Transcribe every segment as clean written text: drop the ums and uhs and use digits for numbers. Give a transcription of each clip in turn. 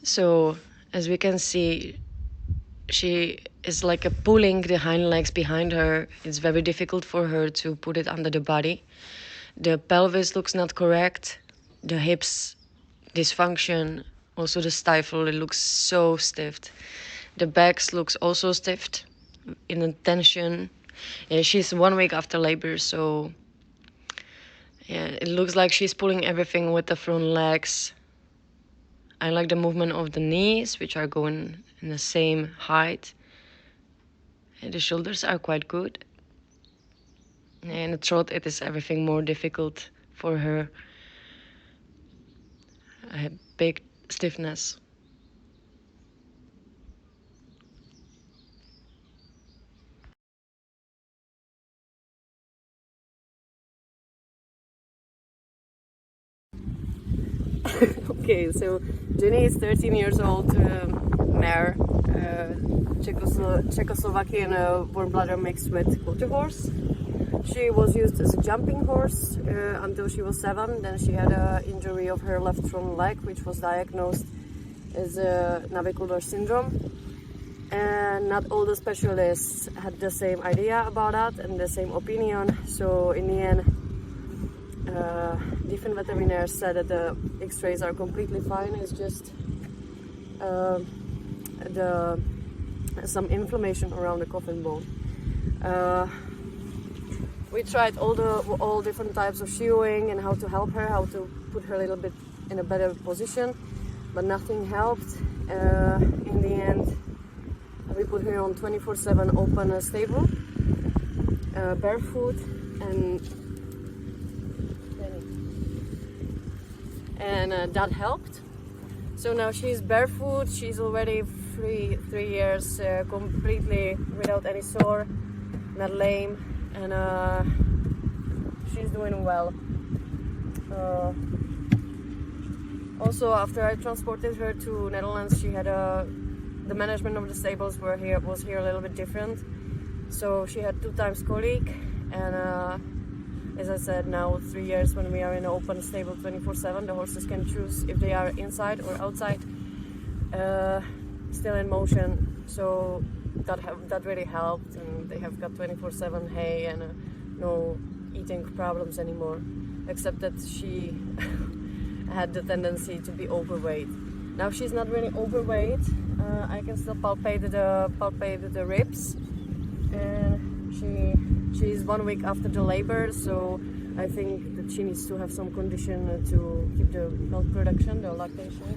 So as we can see, she is like pulling the hind legs behind her. It's very difficult for her to put it under the body. The pelvis looks not correct. The hips dysfunction. Also the stifle, it looks so stiff. The back looks also stiff in a tension. Yeah, she's 1 week after labor, so yeah, it looks like she's pulling everything with the front legs. I like the movement of the knees, which are going in the same height. And the shoulders are quite good. And the throat, it is everything more difficult for her. A big stiffness. Okay, so Jenny is 13 years old, mare, Czechoslovakian warm bladder mixed with quarter horse. She was used as a jumping horse until she was 7. Then she had an injury of her left front leg, which was diagnosed as navicular syndrome. And not all the specialists had the same idea about that and the same opinion. So in the end, different veterinarians said that the X-rays are completely fine. It's just some inflammation around the coffin bone. We tried all different types of shoeing and how to help her, how to put her a little bit in a better position, but nothing helped. In the end, we put her on 24/7 open stable, barefoot, and that helped. So now she's barefoot. She's already 3 years completely without any sore, not lame, and she's doing well. Also, after I transported her to Netherlands, she had the management of the stables was here a little bit different. So she had 2 times colic, and as I said, now 3 years when we are in an open stable 24/7, the horses can choose if they are inside or outside, still in motion. So that really helped, and they have got 24/7 hay and no eating problems anymore, except that she had the tendency to be overweight. Now she's not really overweight. I can still palpate the ribs, and she's 1 week after the labor, so I think that she needs to have some condition to keep the milk production, the lactation.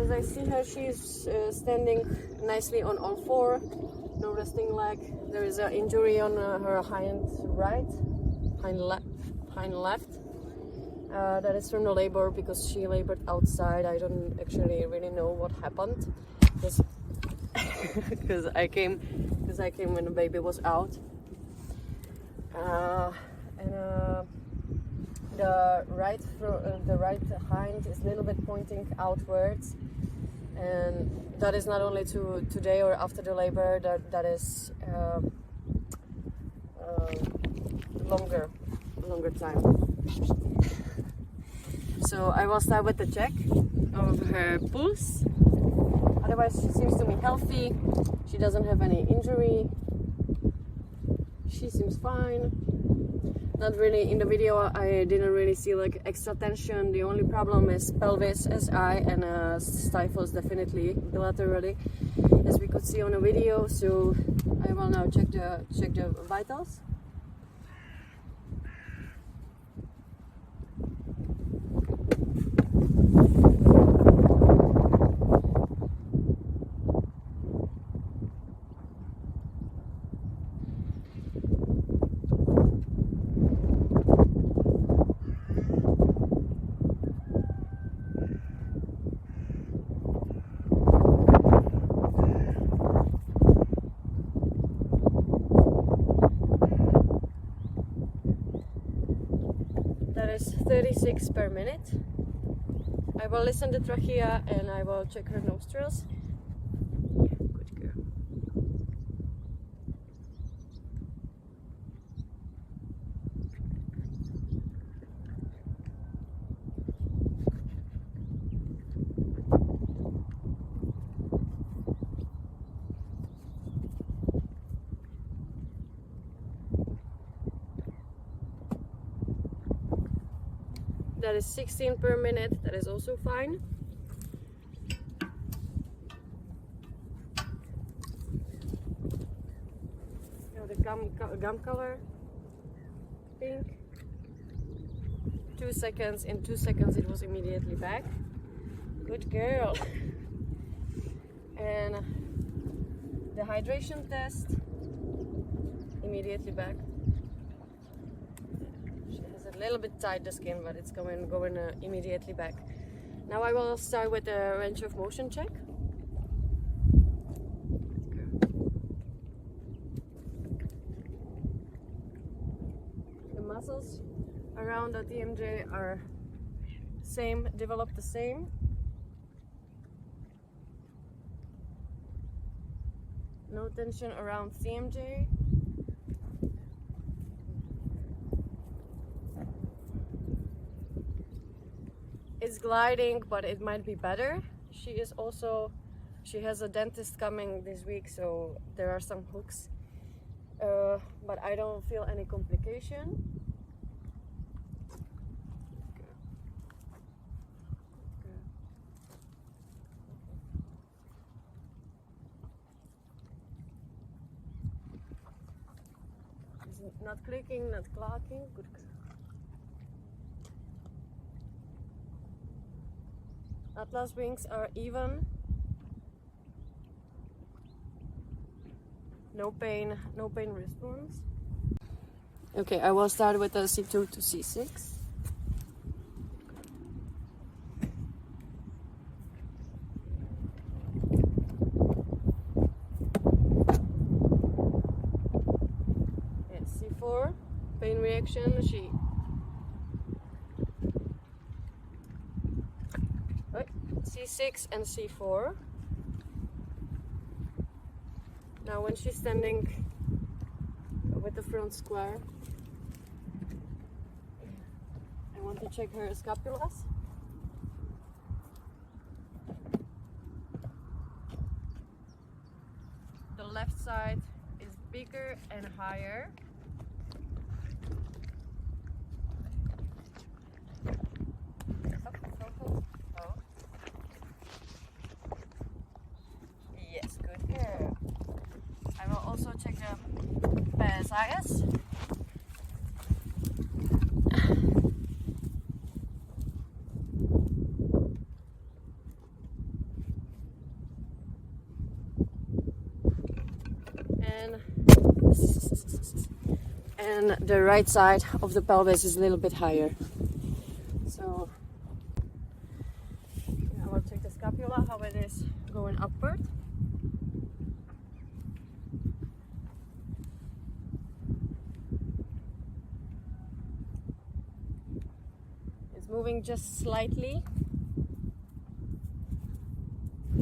As I see her, she's standing nicely on all 4, no resting leg. There is an injury on her hind left. That is from the labor because she labored outside. I don't actually really know what happened because I came when the baby was out. The right hind is a little bit pointing outwards, and that is not only today or after the labor. That is longer time. So I will start with the check of her pulse. Otherwise, she seems to be healthy. She doesn't have any injury. She seems fine. Not really, in the video I didn't really see like extra tension. The only problem is pelvis, SI, and stifles definitely bilaterally, as we could see on the video. So I will now check the vitals. That is 36 per minute. I will listen to trachea and I will check her nostrils. Yeah, good girl. that is 16 per minute. That is also fine. The gum color, pink. 2 seconds. In 2 seconds it was immediately back. Good girl. And the hydration test, immediately back. She has a little bit tight the skin, but it's going immediately back. Now I will start with the range of motion check. The muscles around the TMJ are same, developed the same. No tension around CMJ. It's gliding, but it might be better. She has a dentist coming this week, so there are some hooks. But I don't feel any complication. Not clicking, not clocking. Good. Atlas wings are even. No pain response. Okay, I will start with the C2 to C6. C4, pain reaction, C6 and C4. Now when she's standing with the front square, I want to check her scapulas. The left side is bigger and higher. Yes, good hair. I will also check the palpation. And the right side of the pelvis is a little bit higher. So I will check the scapula, how it is going upward. It's moving just slightly.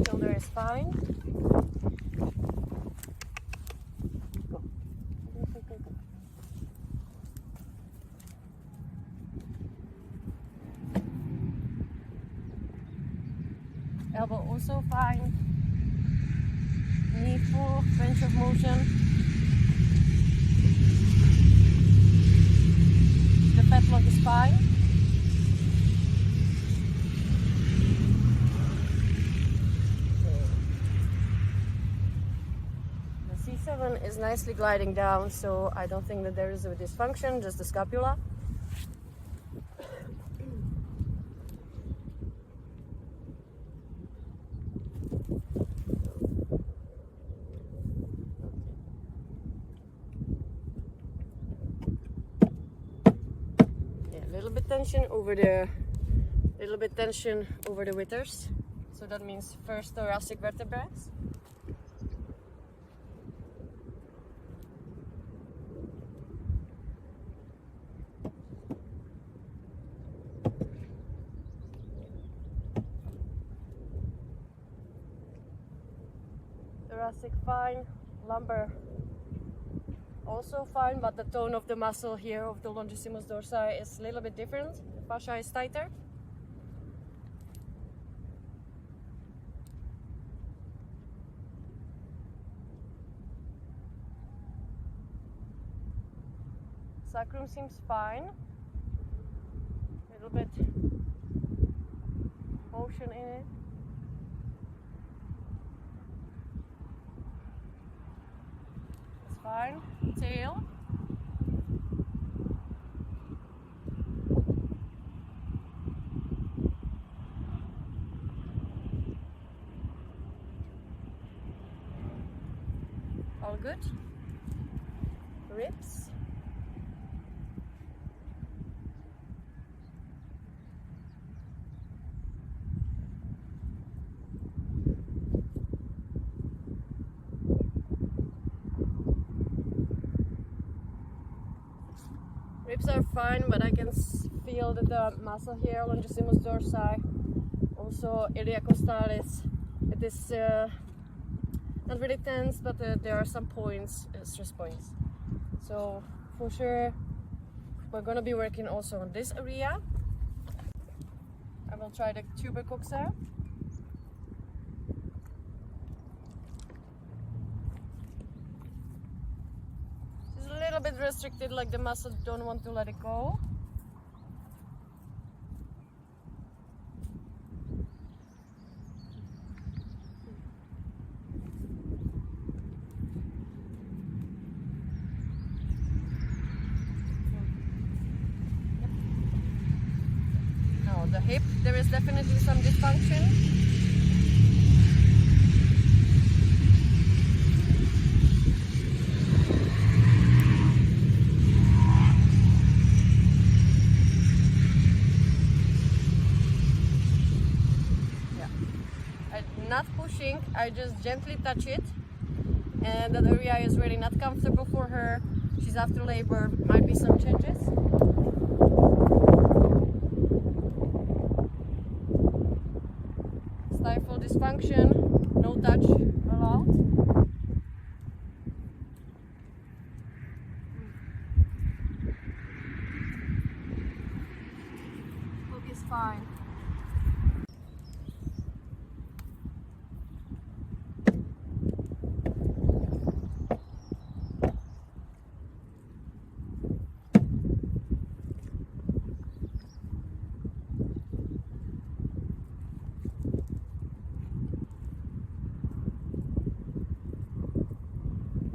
Shoulder is fine. Go. Elbow also fine. Knee full, range of motion. The fetlock is fine. The C7 is nicely gliding down, so I don't think that there is a dysfunction, just the scapula. Little bit tension over the withers, so that means first thoracic vertebrae. Thoracic fine, lumbar also fine, but the tone of the muscle here of the longissimus dorsi is a little bit different. The fascia is tighter. Sacrum seems fine. A little bit tail. All good. Ribs. Ribs are fine, but I can feel that the muscle here, longissimus dorsi, also iliac costalis, it is not really tense, but there are some points, stress points. So for sure, we're gonna be working also on this area. I will try the tubercoxer. It's a little bit restricted, like the muscle don't want to let it go. The hip, there is definitely some dysfunction. Yeah, I'm not pushing, I just gently touch it, and that area is really not comfortable for her. She's after labor, might be some changes. Stifle dysfunction, no touch allowed. Hook is fine.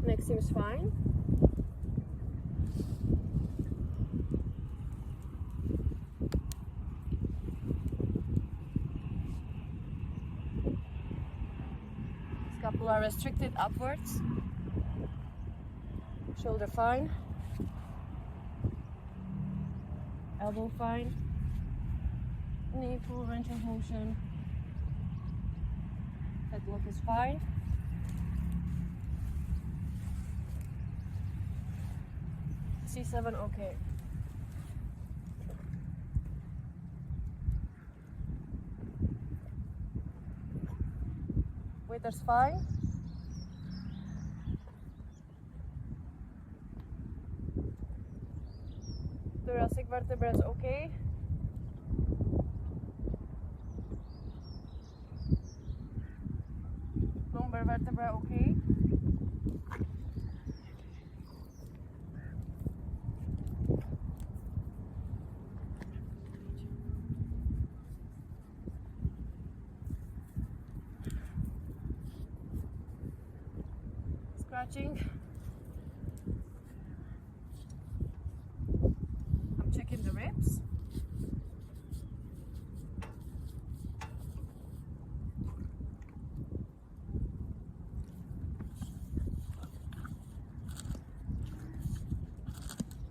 Neck seems fine. Scapula restricted upwards. Shoulder fine. Elbow fine. Knee full range of motion. Headlock is fine. C7 okay. Waiter's fine. Thoracic vertebra is okay. Lumbar vertebra okay. Scratching. I'm checking the ribs.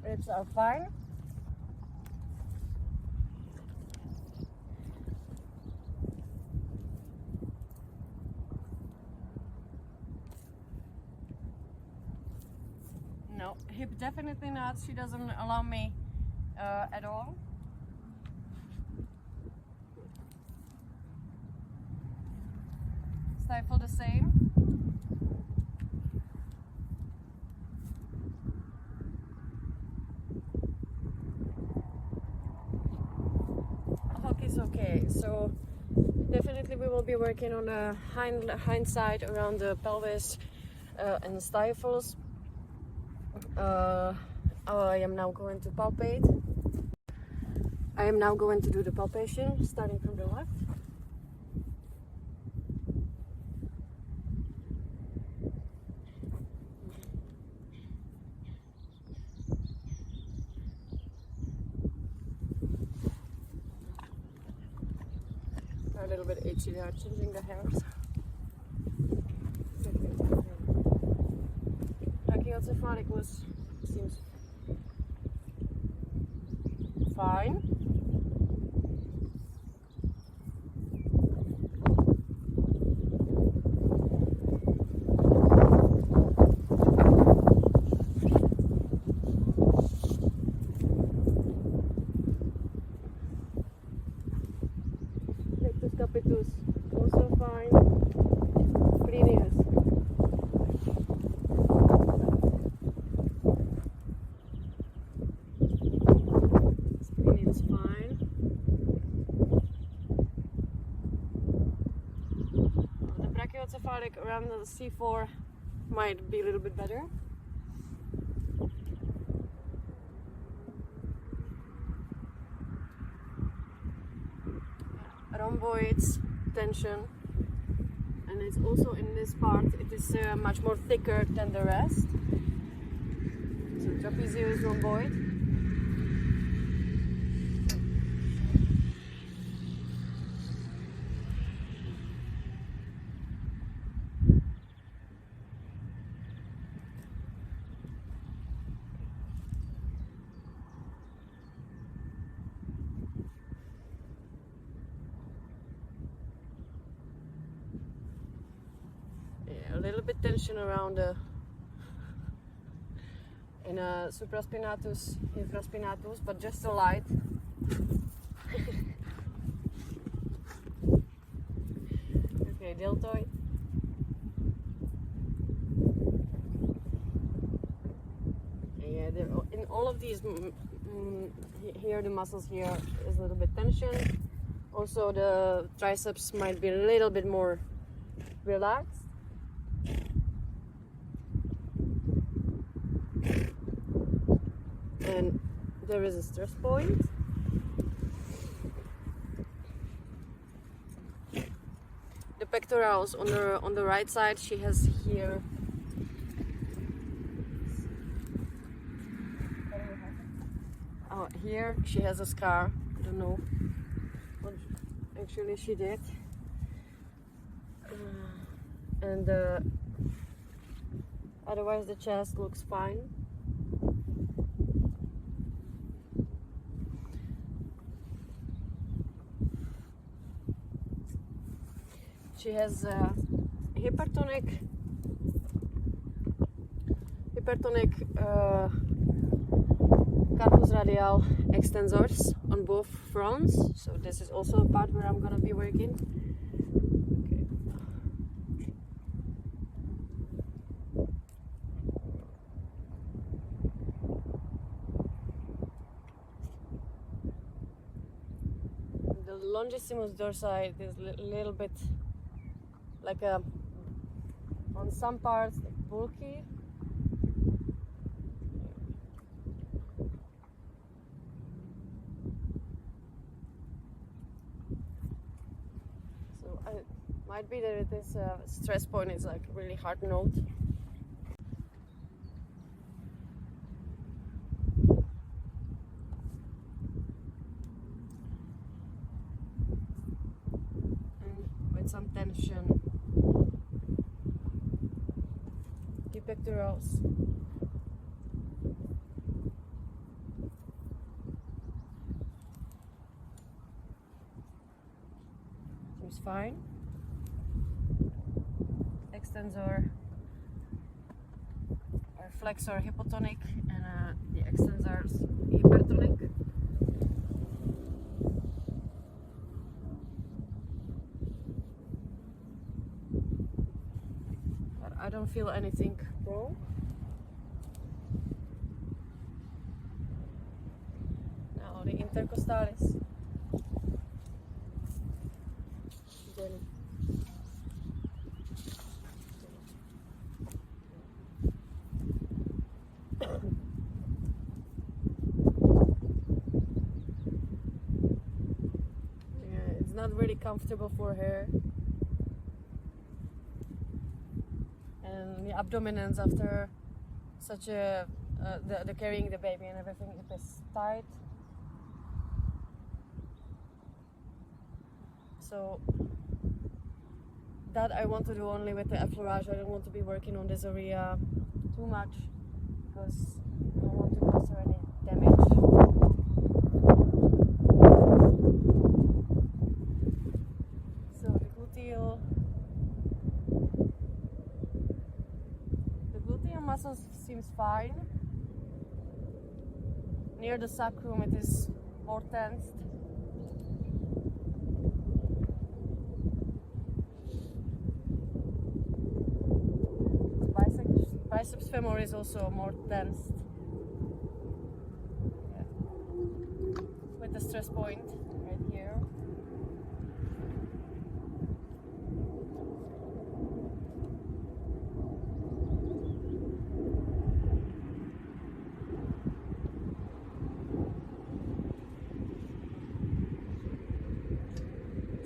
Ribs are fine. No, hip definitely not. She doesn't allow me at all. Stifle the same. Hook is okay. So definitely we will be working on the hind side around the pelvis and the stifles. I am now going to palpate. I am now going to do the palpation, starting from the left. A little bit itchy. They are changing the hairs. Brachiocephalic seems fine. Capitus, also fine. Plinius. Plinius fine. The brachiocephalic around the C4 might be a little bit better. Rhomboids, tension, and it's also in this part, it is much more thicker than the rest. So trapezius, rhomboid. A little bit tension around the supraspinatus, infraspinatus, but just a light. Okay, deltoid. Yeah, in all of these, here the muscles here is a little bit tension. Also, the triceps might be a little bit more relaxed. And there is a stress point. The pectorals on the right side, she has here. Oh, here she has a scar. I don't know what actually she did. And otherwise the chest looks fine. She has hypertonic carpus radial extensors on both fronts. So this is also a part where I'm gonna be working. Okay. The longissimus dorsi is a little bit like on some parts bulky. So it might be that this stress point is like really hard note. And with some tension. Pectorals. Seems fine. Extensor or flexor hypotonic and the extensors hypertonic. But I don't feel anything wrong. Now the intercostalis. Then yeah, it's not really comfortable for her. And the abdominals after such a the carrying the baby and everything, it is tight. So that I want to do only with the effleurage. I don't want to be working on this area too much because I don't want to cause her any damage. So the gluteal muscle seems fine. Near the sacrum it is more tensed. Biceps femoris is also more tensed. Yeah. With the stress point right here.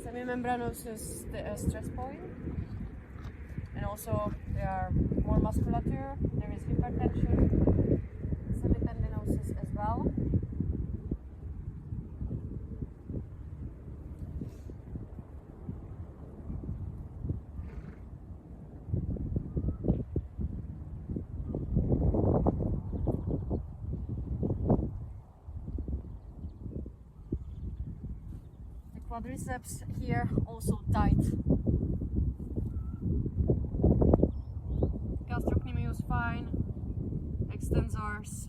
Semimembranous is the stress point, and also there are more musculature, there is hypertension, semitendinosus as well. The quadriceps here also tight. Gastrocnemius fine, extensors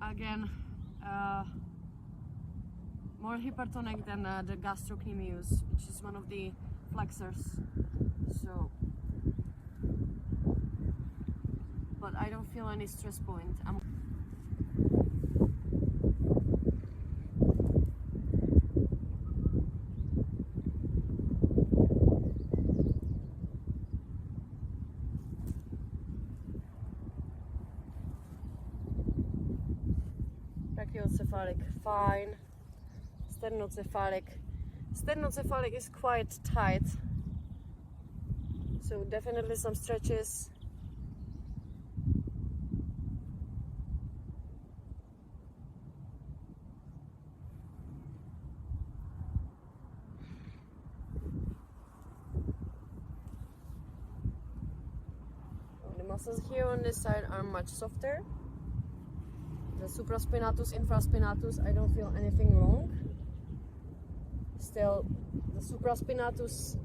again more hypertonic than the gastrocnemius, which is one of the flexors. So, but I don't feel any stress point. Brachiocephalic fine. Sternocefalic is quite tight, so definitely some stretches. The muscles here on this side are much softer. The supraspinatus, infraspinatus, I don't feel anything wrong. Still, the supraspinatus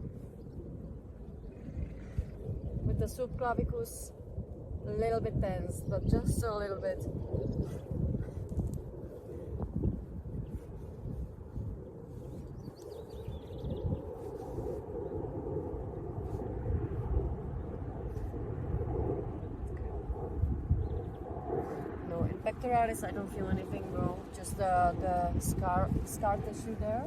with the subclavicus a little bit tense, but just a little bit. No, in pectoralis I don't feel anything wrong, just the scar tissue there.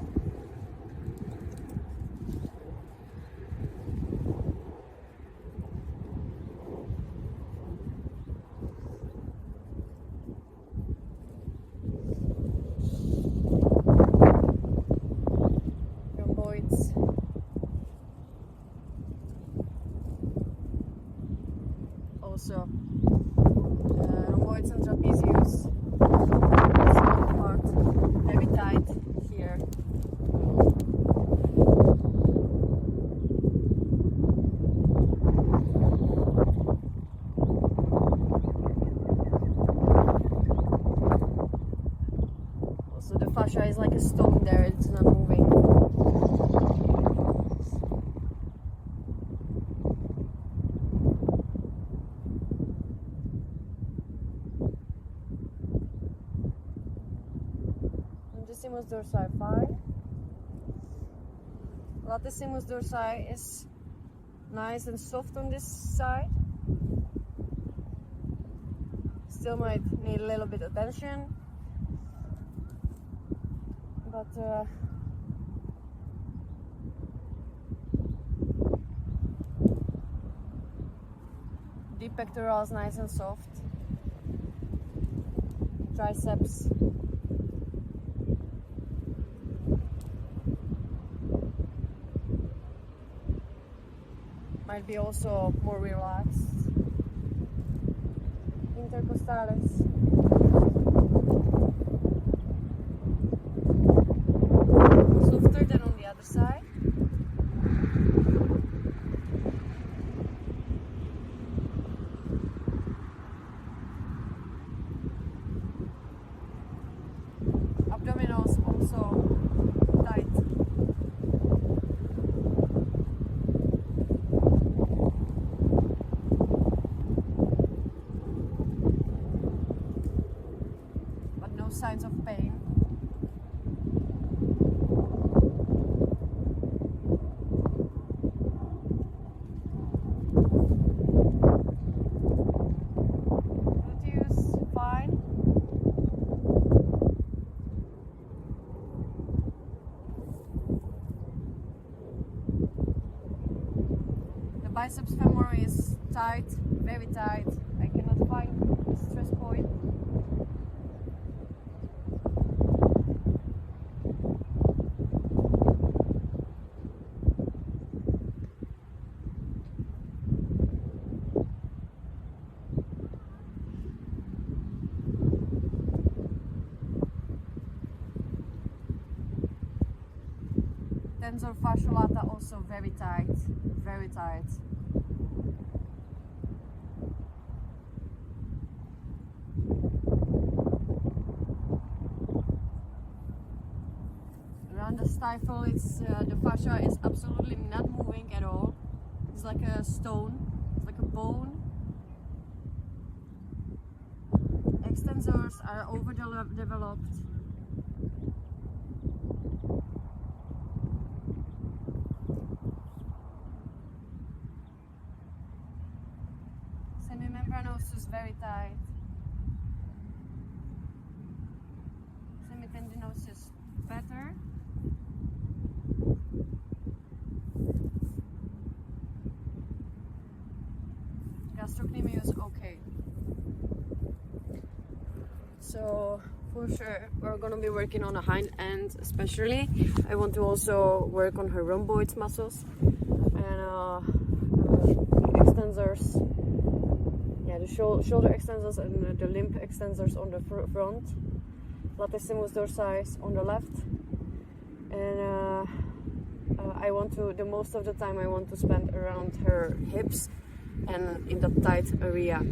Also, rhomboids and trapezius, this part very tight here. Also, the fascia is like a stone there; it's not moving. Latissimus dorsi fine. Latissimus dorsi is nice and soft on this side. Still might need a little bit of attention, but deep pectorals nice and soft. Triceps might be also more relaxed. Intercostalis. Softer than on the other side. biceps femoral is tight, very tight. I cannot find the stress point. Tensor fascia lata also very tight, very tight. Around the stifle, the fascia is absolutely not moving at all. It's like a stone, it's like a bone. Extensors are overdeveloped. Semimembranosus very tight. Semitendinosus better. Gastrocnemius okay. So for sure we're gonna be working on the hind end especially. I want to also work on her rhomboid muscles and extensors. Yeah, the shoulder extensors and the limb extensors on the front. Latissimus dorsi on the left. And I want to, the most of the time I want to spend around her hips and in the tight area.